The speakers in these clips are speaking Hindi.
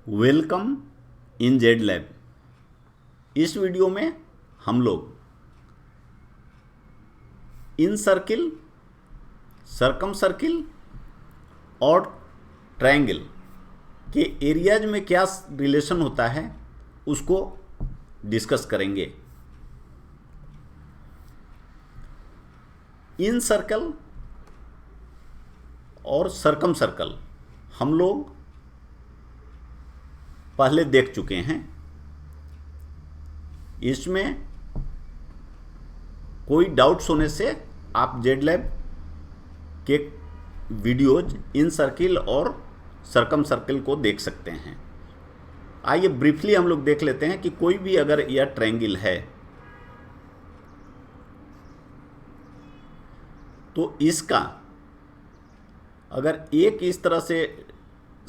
Welcome in Z lab. इस वीडियो में हम लोग इन सर्किल, सरकम सर्किल और ट्रायंगल के एरियाज में क्या रिलेशन होता है उसको डिस्कस करेंगे। इन सर्कल और सरकम सर्कल हम लोग पहले देख चुके हैं। इसमें कोई डाउट्स होने से आप जेड लैब के वीडियोज इन सर्किल और सरकम सर्किल को देख सकते हैं। आइए ब्रीफली हम लोग देख लेते हैं कि कोई भी अगर यह ट्रायंगल है तो इसका अगर एक इस तरह से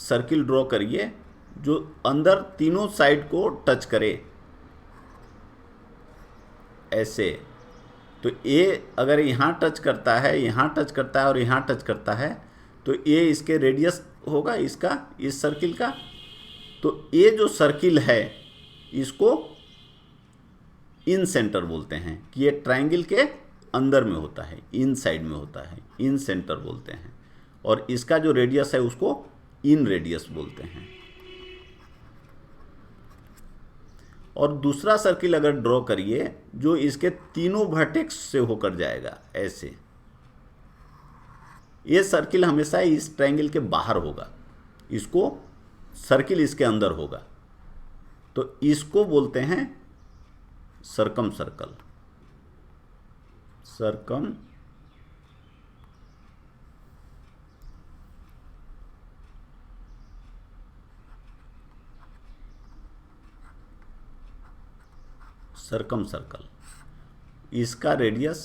सर्किल ड्रॉ करिए जो अंदर तीनों साइड को टच करे ऐसे, तो ये अगर यहाँ टच करता है, यहाँ टच करता है और यहाँ टच करता है तो ये इसके रेडियस होगा इसका, इस सर्किल का। तो ये जो सर्किल है इसको इन सेंटर बोलते हैं कि ये ट्रायंगल के अंदर में होता है, इन साइड में होता है, इन सेंटर बोलते हैं। और इसका जो रेडियस है उसको इन रेडियस बोलते हैं। और दूसरा सर्किल अगर ड्रॉ करिए जो इसके तीनों वर्टेक्स से होकर जाएगा ऐसे, ये सर्किल हमेशा इस ट्रायंगल के बाहर होगा, इसको सर्किल इसके अंदर होगा, तो इसको बोलते हैं सरकम सर्कल, सरकम सरकम सर्कल। इसका रेडियस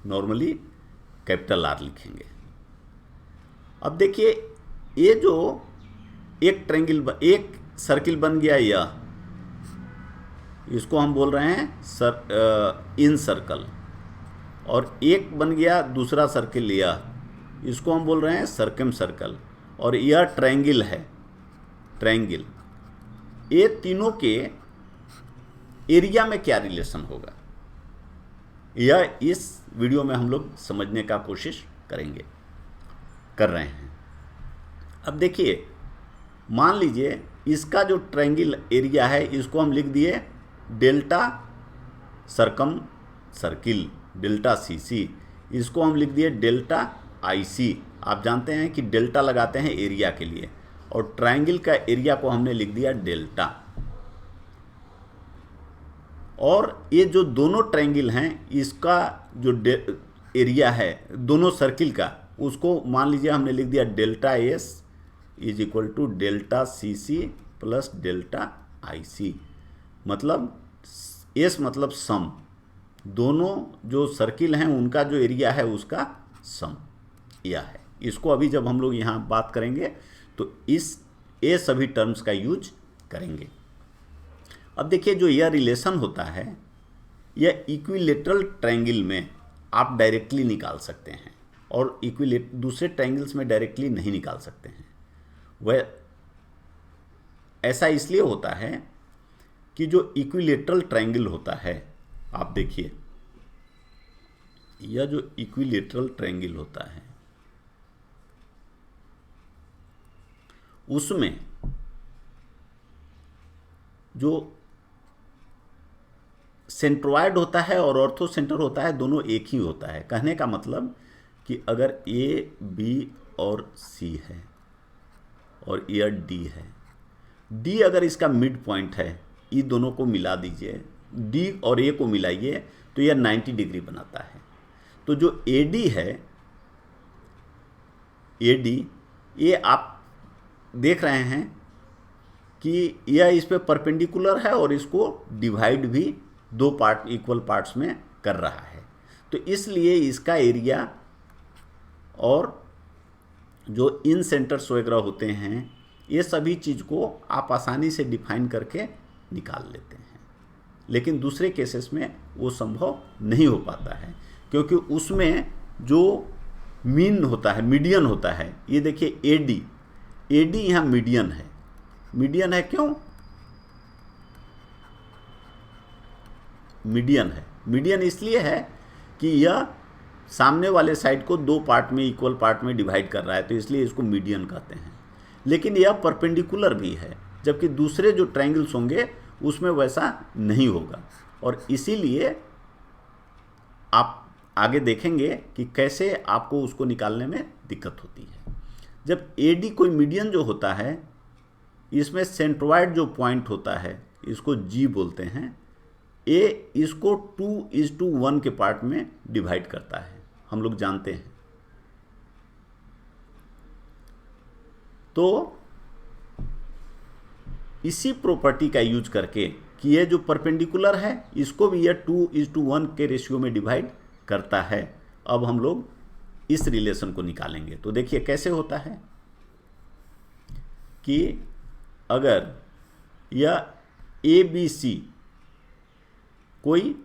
नॉर्मली कैपिटल आर लिखेंगे। अब देखिए ये जो एक ट्रायंगल, एक सर्किल बन गया, यह इसको हम बोल रहे हैं इन सर्कल, और एक बन गया दूसरा सर्किल यह, इसको हम बोल रहे हैं सरकम सर्कल। और यह ट्रायंगल है, ट्रायंगल। ये तीनों के एरिया में क्या रिलेशन होगा यह इस वीडियो में हम लोग समझने का कोशिश कर रहे हैं। अब देखिए, मान लीजिए इसका जो ट्रायंगल एरिया है इसको हम लिख दिए डेल्टा सरकम सर्किल, डेल्टा सीसी। इसको हम लिख दिए डेल्टा आईसी। आप जानते हैं कि डेल्टा लगाते हैं एरिया के लिए, और ट्रायंगल का एरिया को हमने लिख दिया डेल्टा। और ये जो दोनों ट्रायंगल हैं इसका जो एरिया है दोनों सर्किल का, उसको मान लीजिए हमने लिख दिया delta S is equal to delta C C plus delta I C. मतलब एस मतलब सम, दोनों जो सर्किल हैं उनका जो एरिया है उसका सम यह है। इसको अभी जब हम लोग यहाँ बात करेंगे तो ये सभी टर्म्स का यूज करेंगे। अब देखिए जो यह रिलेशन होता है यह इक्विलेटरल ट्रायंगल में आप डायरेक्टली निकाल सकते हैं, और दूसरे ट्रायंगल्स में डायरेक्टली नहीं निकाल सकते हैं। वह ऐसा इसलिए होता है कि जो इक्विलेटरल ट्रायंगल होता है, आप देखिए यह जो इक्विलेटरल ट्रायंगल होता है उसमें जो सेंट्रोइड होता है और ऑर्थो सेंटर होता है दोनों एक ही होता है। कहने का मतलब कि अगर ए बी और सी है और यह डी है, डी अगर इसका मिड पॉइंट है, ये दोनों को मिला दीजिए, डी और ए को मिलाइए तो यह 90 डिग्री बनाता है। तो जो ए डी है, ए डी, ये आप देख रहे हैं कि यह इस पे परपेंडिकुलर है और इसको डिवाइड भी दो पार्ट, इक्वल पार्ट्स में कर रहा है। तो इसलिए इसका एरिया और जो इन सेंटर्स वगैरह होते हैं ये सभी चीज़ को आप आसानी से डिफाइन करके निकाल लेते हैं। लेकिन दूसरे केसेस में वो संभव नहीं हो पाता है, क्योंकि उसमें जो मीन होता है, मीडियन होता है, ये देखिए ए डी, AD यहाँ मीडियन है। मीडियन है क्यों? मीडियन है, मीडियन इसलिए है कि यह सामने वाले साइड को दो पार्ट में, इक्वल पार्ट में डिवाइड कर रहा है, तो इसलिए इसको मीडियन कहते हैं। लेकिन यह परपेंडिकुलर भी है, जबकि दूसरे जो ट्रायंगल्स होंगे उसमें वैसा नहीं होगा, और इसीलिए आप आगे देखेंगे कि कैसे आपको उसको निकालने में दिक्कत होती है। जब AD कोई मीडियन जो होता है, इसमें सेंट्रोइड जो पॉइंट होता है इसको G बोलते हैं। A इसको 2:1 के पार्ट में डिवाइड करता है, हम लोग जानते हैं। तो इसी प्रॉपर्टी का यूज करके कि ये जो परपेंडिकुलर है इसको भी ये 2:1 के रेशियो में डिवाइड करता है, अब हम लोग इस रिलेशन को निकालेंगे। तो देखिए कैसे होता है कि अगर यह ABC कोई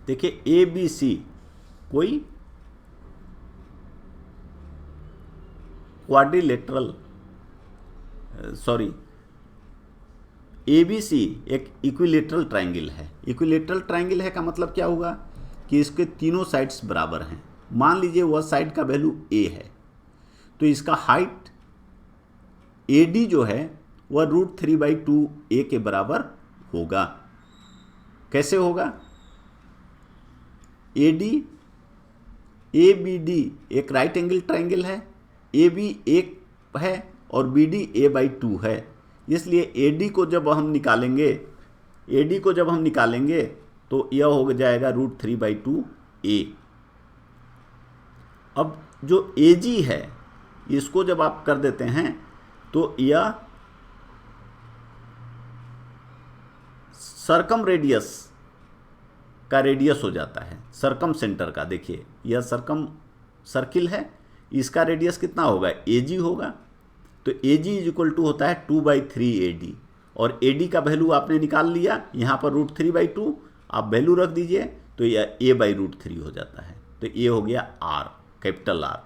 देखिए ABC कोई क्वाड्रिलेटरल, ABC एक इक्विलेटरल ट्रायंगल है। इक्विलेटरल ट्रायंगल है का मतलब क्या होगा कि इसके तीनों साइड्स बराबर हैं। मान लीजिए वह साइड का वैल्यू A है, तो इसका हाइट AD जो है वह √3/2A के बराबर होगा। कैसे होगा? ABD एक राइट एंगल ट्रायंगल है, AB एक है और BD A/2 है, इसलिए AD को जब हम निकालेंगे तो यह हो जाएगा √3/2A। अब जो AG है इसको जब आप कर देते हैं तो यह सर्कम रेडियस का रेडियस हो जाता है, सर्कम सेंटर का। देखिए यह सर्कम सर्किल है, इसका रेडियस कितना होगा? AG होगा। तो AG = होता है 2/3AD, और AD का वैल्यू आपने निकाल लिया, यहाँ पर √3/2 आप वैल्यू रख दीजिए तो यह A/√3 हो जाता है। तो ये हो गया R, कैपिटल R।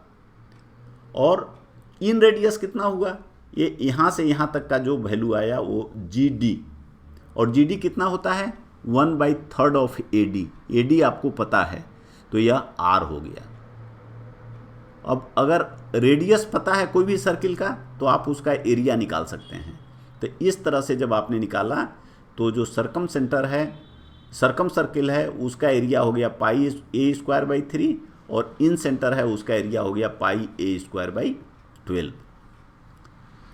और इन रेडियस कितना हुआ? ये यहाँ से यहाँ तक का जो वैल्यू आया वो GD, और GD कितना होता है? 1/3 ऑफ AD। AD आपको पता है, तो यह R हो गया। अब अगर रेडियस पता है कोई भी सर्किल का तो आप उसका एरिया निकाल सकते हैं। तो इस तरह से जब आपने निकाला तो जो सर्कम सर्किल है उसका एरिया हो गया πA²/3, और इन सेंटर है उसका एरिया हो गया πA²/12।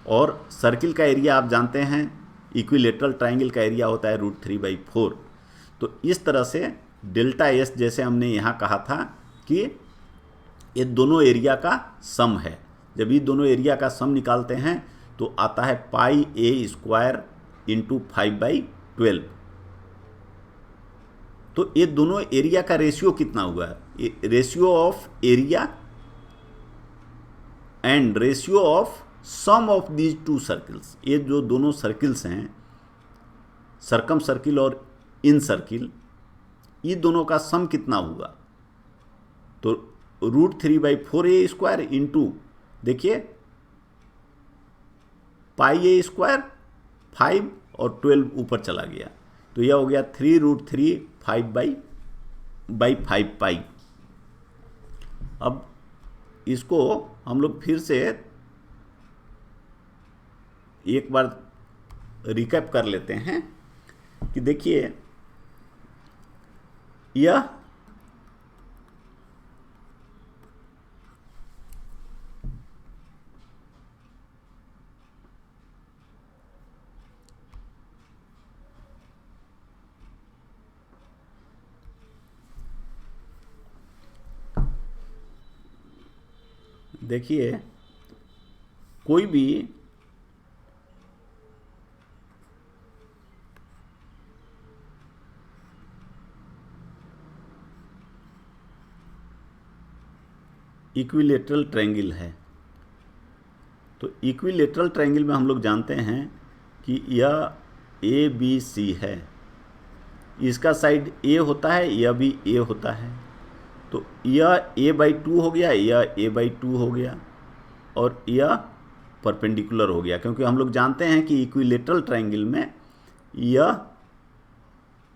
और सर्किल का एरिया आप जानते हैं, इक्विलेटरल ट्रायंगल का एरिया होता है √3/4। तो इस तरह से डेल्टा S, जैसे हमने यहाँ कहा था कि ये दोनों एरिया का सम है, जब ये दोनों एरिया का सम निकालते हैं तो आता है πA² × 5/12। तो ये दोनों एरिया का रेशियो कितना हुआ? Ratio of area and ratio of sum of these two circles. ये जो दोनों सर्किल्स हैं, सर्कम सर्किल और इन सर्किल, ये दोनों का सम कितना हुआ? तो √3/4A² इंटू, देखिए πA², 5 और 12 ऊपर चला गया, तो यह हो गया 3√3 5/5 पाई। अब इसको हम लोग फिर से एक बार रिकैप कर लेते हैं कि देखिए यह देखिए कोई भी इक्विलेटरल ट्रायंगल है, तो इक्विलेटरल ट्रायंगल में हम लोग जानते हैं कि यह ए बी सी है, इसका साइड ए होता है, यह भी ए होता है, तो यह a/2 हो गया, यह a/2 हो गया और यह परपेंडिकुलर हो गया, क्योंकि हम लोग जानते हैं कि इक्विलेटरल ट्रायंगल में यह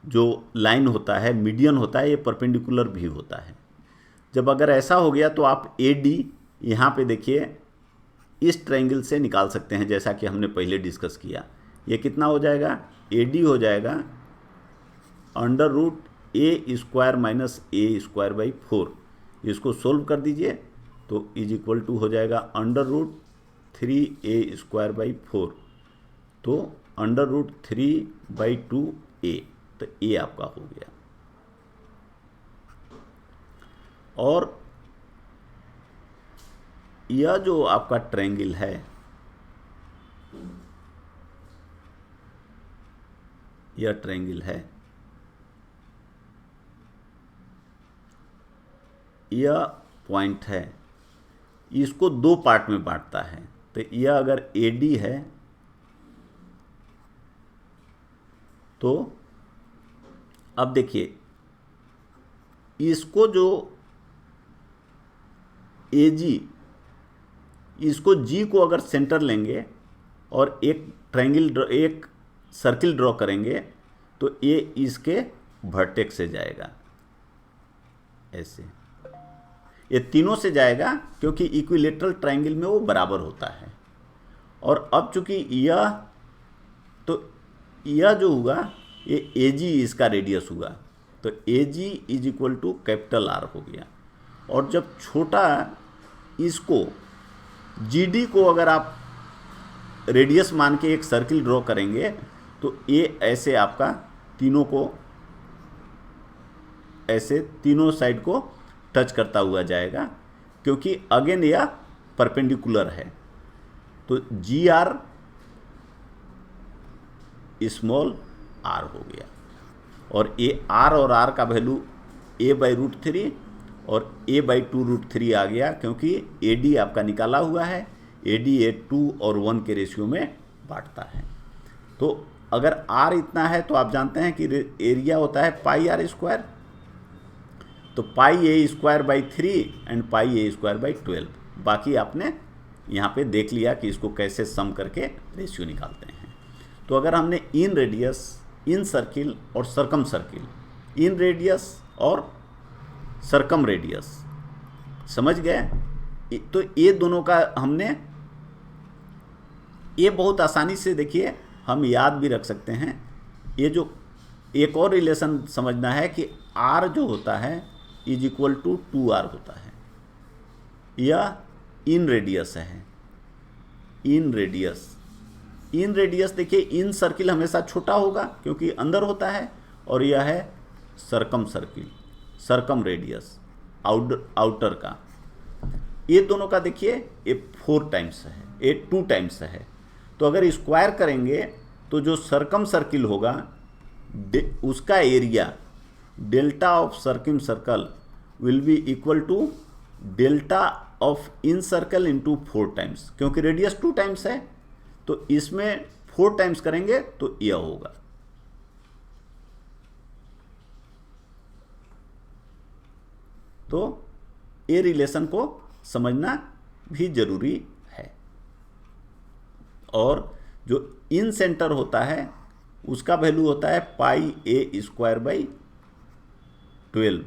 जो लाइन होता है, मीडियन होता है, ये परपेंडिकुलर भी होता है। जब अगर ऐसा हो गया तो आप AD यहाँ पे देखिए इस ट्रायंगल से निकाल सकते हैं, जैसा कि हमने पहले डिस्कस किया। ये कितना हो जाएगा, AD हो जाएगा √a² - a²/4। इसको सोल्व कर दीजिए तो = हो जाएगा √3a²/4, तो √3/2a, तो a आपका हो गया। और यह जो आपका ट्रायंगल है, यह ट्रायंगल है, यह पॉइंट है, इसको दो पार्ट में बांटता है। तो यह अगर AD है तो अब देखिए इसको जो AG, इसको G को अगर सेंटर लेंगे और एक एक सर्किल ड्रॉ करेंगे तो ये इसके वर्टेक्स से जाएगा, ऐसे ये तीनों से जाएगा, क्योंकि इक्विलेटरल ट्रायंगल में वो बराबर होता है। और अब चूंकि यह, तो यह जो होगा ये AG इसका रेडियस होगा, तो AG = R हो गया। और जब छोटा इसको GD को अगर आप रेडियस मान के एक सर्किल ड्रॉ करेंगे तो ये ऐसे आपका तीनों को, ऐसे तीनों साइड को टच करता हुआ जाएगा, क्योंकि अगेन यह परपेंडिकुलर है। तो GR r हो गया। और ये R और R का वैल्यू a/√3 और a/2√3 आ गया, क्योंकि AD आपका निकाला हुआ है, AD 2 और 1 के रेशियो में बांटता है। तो अगर R इतना है तो आप जानते हैं कि एरिया होता है πr², तो πa²/3 एंड πa²/12। बाकी आपने यहाँ पे देख लिया कि इसको कैसे सम करके रेशियो निकालते हैं। तो अगर हमने इन रेडियस, इन सर्किल और सरकम सर्किल, इन रेडियस और सरकम रेडियस समझ गए, तो ये दोनों का हमने, ये बहुत आसानी से देखिए हम याद भी रख सकते हैं। ये जो एक और रिलेशन समझना है कि R जो होता है = 2R होता है। यह इन रेडियस है, इन रेडियस देखिए, इन सर्किल हमेशा छोटा होगा क्योंकि अंदर होता है, और यह है सरकम सर्किल, सरकम रेडियस आउटर का। ये दोनों का देखिए ये 4 टाइम्स है, ये 2 टाइम्स है। तो अगर स्क्वायर करेंगे तो जो सरकम सर्किल होगा उसका area delta of circum circle will be equal to delta of in circle into 4 times, क्योंकि रेडियस 2 टाइम्स है, तो इसमें 4 टाइम्स करेंगे तो यह होगा। तो ये रिलेशन को समझना भी जरूरी है। और जो इन सेंटर होता है उसका वैल्यू होता है πa²/12।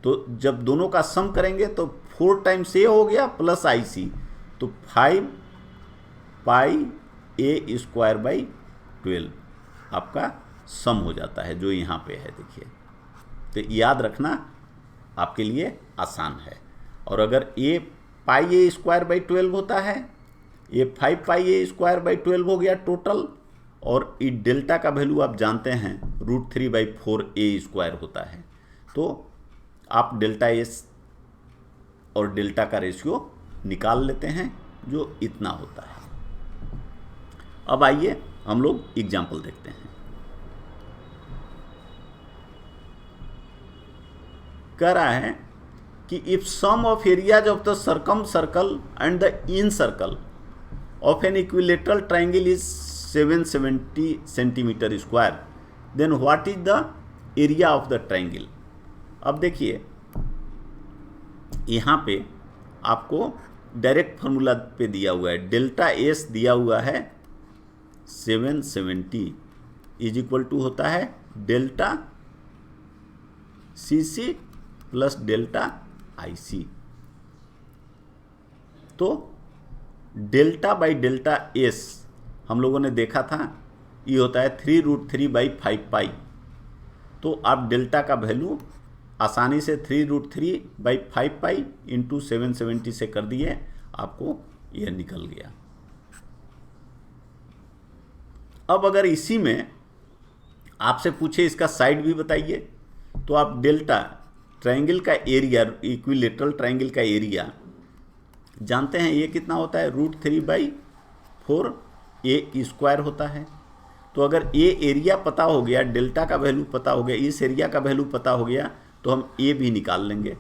तो जब दोनों का सम करेंगे तो 4 टाइम्स ए हो गया प्लस IC, तो 5 πa² आपका सम हो जाता है, जो यहाँ पे है देखिए। तो याद रखना आपके लिए आसान है। और अगर ये πa² होता है, ये 5 πa² हो गया टोटल, और ई डेल्टा का वैल्यू आप जानते हैं √3/4a² होता है। तो आप डेल्टा S और डेल्टा का रेशियो निकाल लेते हैं जो इतना होता है। अब आइए हम लोग एग्जाम्पल देखते हैं। कह रहा है कि if sum of areas of the circum circle and the in circle of an equilateral triangle is 770 centimetre square, then what is the area of the triangle. अब देखिए यहाँ पे आपको डायरेक्ट फार्मूला पे दिया हुआ है, डेल्टा एस दिया हुआ है 770 इज इक्वल टू होता है delta C C plus delta I C. तो डेल्टा बाई डेल्टा एस हम लोगों ने देखा था ये होता है 3√3/5 तो आप डेल्टा का वैल्यू आसानी से 3√3/5 इंटू 770 से कर दिए, आपको यह निकल गया। अब अगर इसी में आपसे पूछे इसका साइड भी बताइए, तो आप डेल्टा ट्रायंगल का एरिया, इक्विलेटरल ट्रायंगल का एरिया जानते हैं ये कितना होता है, √3/4 ए स्क्वायर होता है। तो अगर ए एरिया पता हो गया, डेल्टा का वैल्यू पता हो गया, इस एरिया का वैल्यू पता हो गया, तो हम ए भी निकाल लेंगे।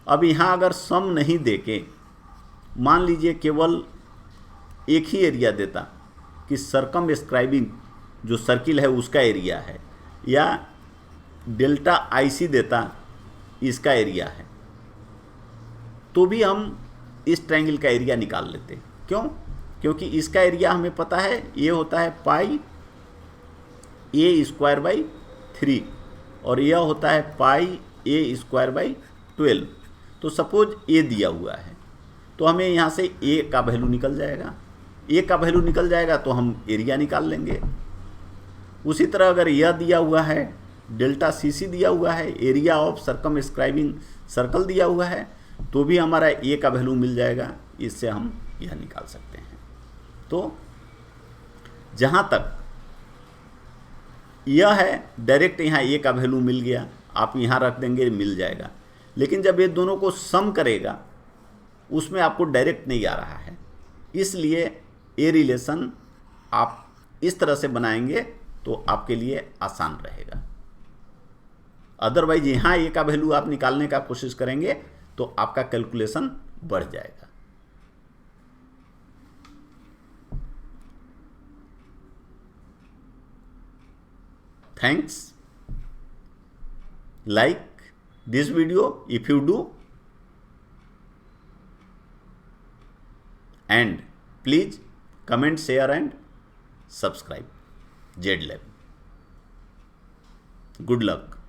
अब यहाँ अगर सम नहीं देके मान लीजिए केवल एक ही एरिया देता कि सर्कम स्क्राइबिंग जो सर्किल है उसका एरिया है, या डेल्टा आईसी देता इसका एरिया है, तो भी हम इस ट्रायंगल का एरिया निकाल लेते। क्यों? क्योंकि इसका एरिया हमें पता है ये होता है पाई a²/3 और यह होता है पाई a²/12। तो सपोज a दिया हुआ है तो हमें यहाँ से a का वैल्यू निकल जाएगा, a का वैल्यू निकल जाएगा तो हम एरिया निकाल लेंगे। उसी तरह अगर यह दिया हुआ है, डेल्टा सी सी दिया हुआ है, area of circum scribing circle दिया हुआ है, तो भी हमारा ए का वैल्यू मिल जाएगा, इससे हम यह निकाल सकते हैं। तो जहाँ तक यह है डायरेक्ट यहाँ ए का वैल्यू मिल गया, आप यहाँ रख देंगे मिल जाएगा। लेकिन जब ये दोनों को सम करेगा उसमें आपको डायरेक्ट नहीं आ रहा है, इसलिए ए रिलेशन आप इस तरह से बनाएंगे तो आपके लिए आसान रहेगा। अदरवाइज यहाँ ए का वैल्यू आप निकालने का कोशिश करेंगे तो आपका कैलकुलेशन बढ़ जाएगा। Thanks. Like this video if you do, and please comment, share and subscribe. ZLab. Good luck.